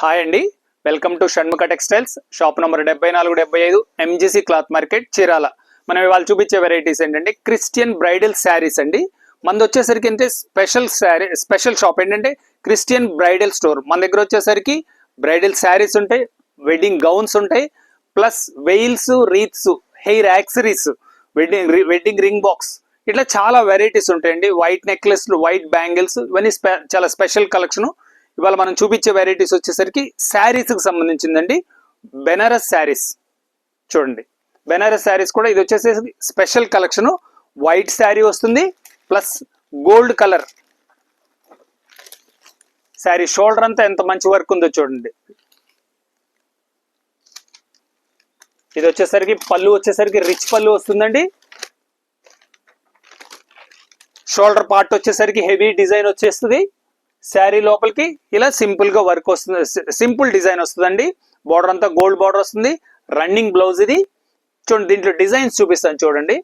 Hi అండి, welcome to Shanmukha textiles. Shop number 7475 MGC cloth market, Chirala. మనం ఇవాళ చూపించే వెరైటీస్ ఏంటంటే క్రిస్టియన్ బ్రైడల్ శారీస్ అండి. మనది వచ్చేసరికి అంటే స్పెషల్ షాప్ ఏంటంటే క్రిస్టియన్ బ్రైడల్ స్టోర్. మన దగ్గర వచ్చేసరికి బ్రైడల్ శారీస్ ఉంటాయి, వెడ్డింగ్ గౌన్స్ ఉంటాయి, plus veils, wreaths, hair accessories, wedding ring box, ఇట్లా చాలా వెరైటీస్ ఉంటాయండి. వైట్ నెక్లెస్లు, వైట్ బ్యాంగిల్స్, ఇవన్నీ చాలా స్పెషల్ కలెక్షన్. ఇవాళ మనం చూపించే వెరైటీస్ వచ్చేసరికి శారీస్కి సంబంధించిందండి. బెనారస్ శారీస్ చూడండి. బెనారస్ శారీస్ కూడా ఇది వచ్చేసరికి స్పెషల్ కలెక్షన్. వైట్ శారీ వస్తుంది, plus gold colour sari. Shoulder అంతా ఎంత మంచి వర్క్ ఉందో చూడండి. ఇది వచ్చేసరికి పళ్ళు వచ్చేసరికి రిచ్ పళ్ళు వస్తుందండి. షోల్డర్ పార్ట్ వచ్చేసరికి హెవీ డిజైన్ వచ్చేస్తుంది. శారీ లోపలికి ఇలా సింపుల్ గా వర్క్ వస్తుంది, సింపుల్ డిజైన్ వస్తుందండి. బార్డర్ అంతా గోల్డ్ బార్డర్ వస్తుంది. రన్నింగ్ బ్లౌజ్ ఇది చూడండి. దీంట్లో డిజైన్స్ చూపిస్తాను చూడండి.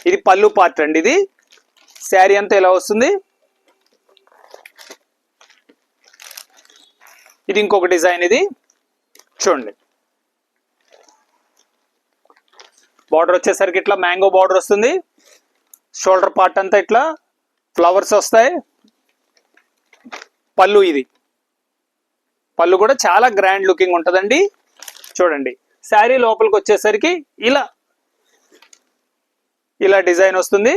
ఇది పళ్ళు పార్ట్ అండి. ఇది శారీ అంతా ఇలా వస్తుంది. ఇది ఇంకొక డిజైన్. ఇది చూడండి. బార్డర్ వచ్చేసరికి ఇట్లా మ్యాంగో బార్డర్ వస్తుంది. షోల్డర్ పార్ట్ అంతా ఇట్లా ఫ్లవర్స్ వస్తాయి. పళ్ళు, ఇది పళ్ళు కూడా చాలా గ్రాండ్ లుకింగ్ ఉంటుందండి. చూడండి. శారీ లోపలికి వచ్చేసరికి ఇలా ఇలా డిజైన్ వస్తుంది.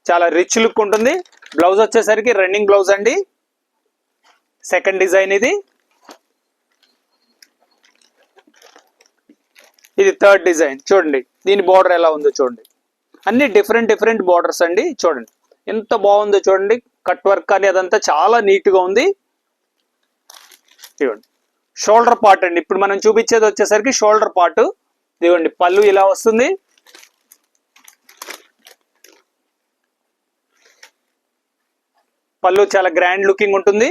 చాలా రిచ్ లుక్ ఉంటుంది. బ్లౌజ్ వచ్చేసరికి రన్నింగ్ బ్లౌజ్ అండి. సెకండ్ డిజైన్ ఇది. ఇది థర్డ్ డిజైన్. చూడండి దీని బార్డర్ ఎలా ఉందో చూడండి. అన్ని డిఫరెంట్ బార్డర్స్ అండి. చూడండి ఎంత బాగుందో చూడండి. కట్ వర్క్ అని అదంతా చాలా నీట్ గా ఉంది. ఇవ్వండి షోల్డర్ పార్ట్ అండి. ఇప్పుడు మనం చూపించేది వచ్చేసరికి షోల్డర్ పార్ట్. ఇవ్వండి పళ్ళు ఇలా వస్తుంది. పళ్ళు చాలా గ్రాండ్ లుకింగ్ ఉంటుంది.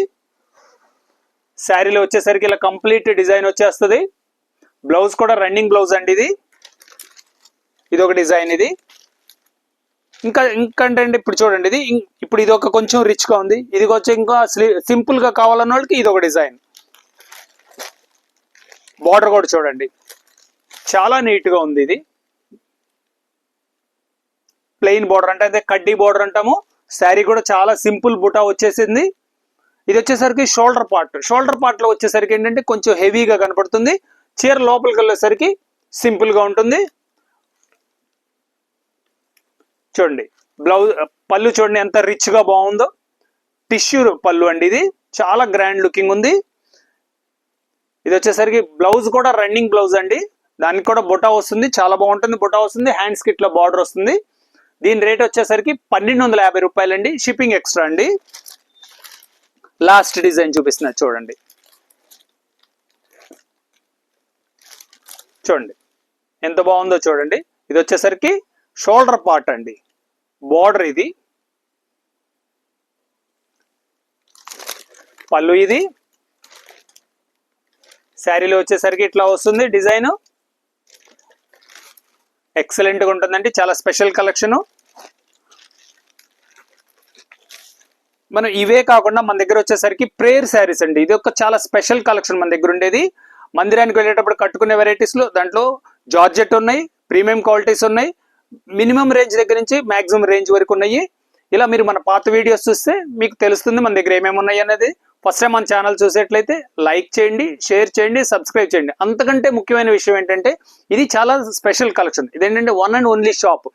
శారీలో వచ్చేసరికి ఇలా కంప్లీట్ డిజైన్ వచ్చేస్తుంది. బ్లౌజ్ కూడా రన్నింగ్ బ్లౌజ్ అండి. ఇది ఒక డిజైన్. ఇది ఇంకంటే ఇప్పుడు చూడండి. ఇప్పుడు ఇది ఒక కొంచెం రిచ్ గా ఉంది. ఇది కొంచెం ఇంకా సింపుల్ గా కావాలన్న వాళ్ళకి ఇది ఒక డిజైన్. బార్డర్ కూడా చూడండి చాలా నీట్ గా ఉంది. ఇది ప్లెయిన్ బార్డర్ అంటే అదే కడ్డీ బార్డర్ అంటాము. శారీ కూడా చాలా సింపుల్ బుటా వచ్చేసింది. ఇది వచ్చేసరికి షోల్డర్ పార్ట్. షోల్డర్ పార్ట్ లో వచ్చేసరికి ఏంటంటే కొంచెం హెవీగా కనపడుతుంది. చీర లోపలికి వెళ్ళేసరికి సింపుల్ గా ఉంటుంది. చూడండి బ్లౌజ్, పళ్ళు చూడండి ఎంత రిచ్ గా బాగుందో. టిష్యూ పళ్ళు అండి. ఇది చాలా గ్రాండ్ లుకింగ్ ఉంది. ఇది వచ్చేసరికి బ్లౌజ్ కూడా రన్నింగ్ బ్లౌజ్ అండి. దానికి కూడా బుటా వస్తుంది, చాలా బాగుంటుంది. బుటా వస్తుంది, హ్యాండ్స్ కి ఇట్లా బార్డర్ వస్తుంది. దీని రేట్ వచ్చేసరికి 1250 రూపాయలండి. షిప్పింగ్ ఎక్స్ట్రా అండి. లాస్ట్ డిజైన్ చూపిస్తున్నా చూడండి. చూడండి ఎంత బాగుందో చూడండి. ఇది వచ్చేసరికి షోల్డర్ పార్ట్ అండి. బార్డర్ ఇది. పళ్ళు ఇది. శారీలో వచ్చేసరికి ఇట్లా వస్తుంది డిజైన్. ఎక్సలెంట్ గా ఉంటుందండి. చాలా స్పెషల్ కలెక్షన్. మనం ఇవే కాకుండా మన దగ్గర వచ్చేసరికి ప్రేయర్ శారీస్ అండి. ఇది ఒక చాలా స్పెషల్ కలెక్షన్ మన దగ్గర ఉండేది. మందిరానికి వెళ్ళేటప్పుడు కట్టుకునే వెరైటీస్ లో దాంట్లో జార్జెట్ ఉన్నాయి, ప్రీమియం క్వాలిటీస్ ఉన్నాయి, మినిమం రేంజ్ దగ్గర నుంచి మాక్సిమం రేంజ్ వరకు ఉన్నాయి. ఇలా మీరు మన పాత వీడియోస్ చూస్తే మీకు తెలుస్తుంది మన దగ్గర ఏమేమి ఉన్నాయి అనేది. ఫస్ట్ టైం మన ఛానల్ చూసేట్లయితే లైక్ చేయండి, షేర్ చేయండి, సబ్స్క్రైబ్ చేయండి. అంతకంటే ముఖ్యమైన విషయం ఏంటంటే ఇది చాలా స్పెషల్ కలెక్షన్. ఇదేంటంటే వన్ అండ్ ఓన్లీ షాప్.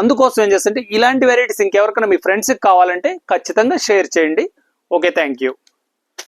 అందుకోసం ఏం చేస్తుంటే ఇలాంటి వెరైటీస్ ఇంకెవరికైనా మీ ఫ్రెండ్స్కి కావాలంటే ఖచ్చితంగా షేర్ చేయండి. Okay, thank you.